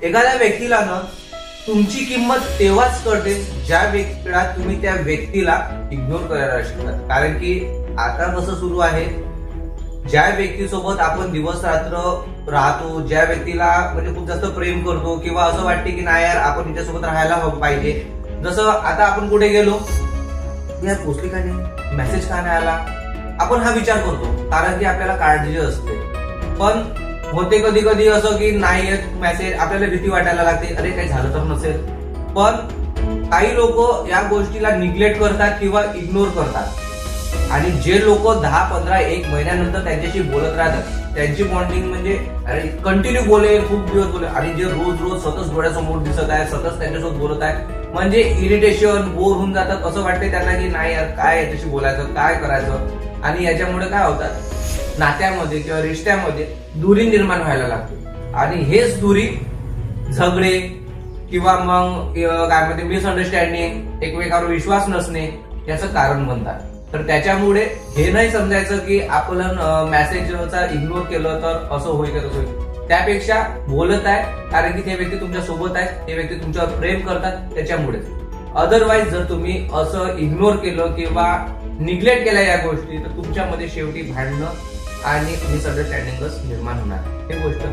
एखाद्या व्यक्तीला ना तुमची किंमत तेव्हाच कळते ज्या वेळा तुम्ही त्या व्यक्तीला इग्नोर करायला शिकतात. कारण की आता कसं सुरू आहे, ज्या व्यक्तीसोबत आपण दिवस रात्र राहतो, ज्या व्यक्तीला म्हणजे खूप जास्त प्रेम करतो किंवा असं वाटते की नाही यार आपण तिच्यासोबत राहायला पाहिजे, जसं आता आपण कुठे गेलो, यार पोचली का नाही, मेसेज का नाही आला, आपण हा विचार करतो कारण की आपल्याला काळजी असते. पण होते कधी कधी असं की नाही येत मेसेज, आपल्याला भीती वाटायला लागते, अरे काही झालं तर नसेल. पण काही लोक या गोष्टीला निग्लेक्ट करतात किंवा इग्नोर करतात, आणि जे लोक 10, 15, 1 महिन्यानंतर त्यांच्याशी बोलत राहतात, त्यांची बॉन्डिंग म्हणजे अरे कंटिन्यू बोले, खूप दिवस बोले, आणि जे रोज रोज सतत डोळ्यासमोर दिसत आहे, सतत त्यांच्यासोबत बोलत आहे, म्हणजे इरिटेशन, बोर होऊन जातात. असं वाटते त्यांना की नाही यार काय याच्याशी बोलायचं, काय करायचं, आणि याच्यामुळे काय होतात, नात्यामध्ये किंवा रिश्त्यामध्ये दुरी निर्माण व्हायला लागते. आणि हेच दुरी झगडे किंवा मग काय म्हणते मिसअंडरस्टँडिंग, एकमेकांवर विश्वास नसणे याचं कारण बनतात. तर त्याच्यामुळे हे नाही समजायचं की आपण मेसेजचा इग्नोर केलं तर असं होईल का तसं होईल. त्यापेक्षा बोलत आहे कारण की ते व्यक्ती तुमच्या सोबत आहे, ते व्यक्ती तुमच्यावर प्रेम करतात त्याच्यामुळे. अदरवाईज जर तुम्ही असं इग्नोर केलं किंवा निग्लेक्ट केल्या या गोष्टी, तर तुमच्यामध्ये शेवटी भांडणं आणि मिसअंडरस्टँडिंगच निर्माण होणार. ही गोष्ट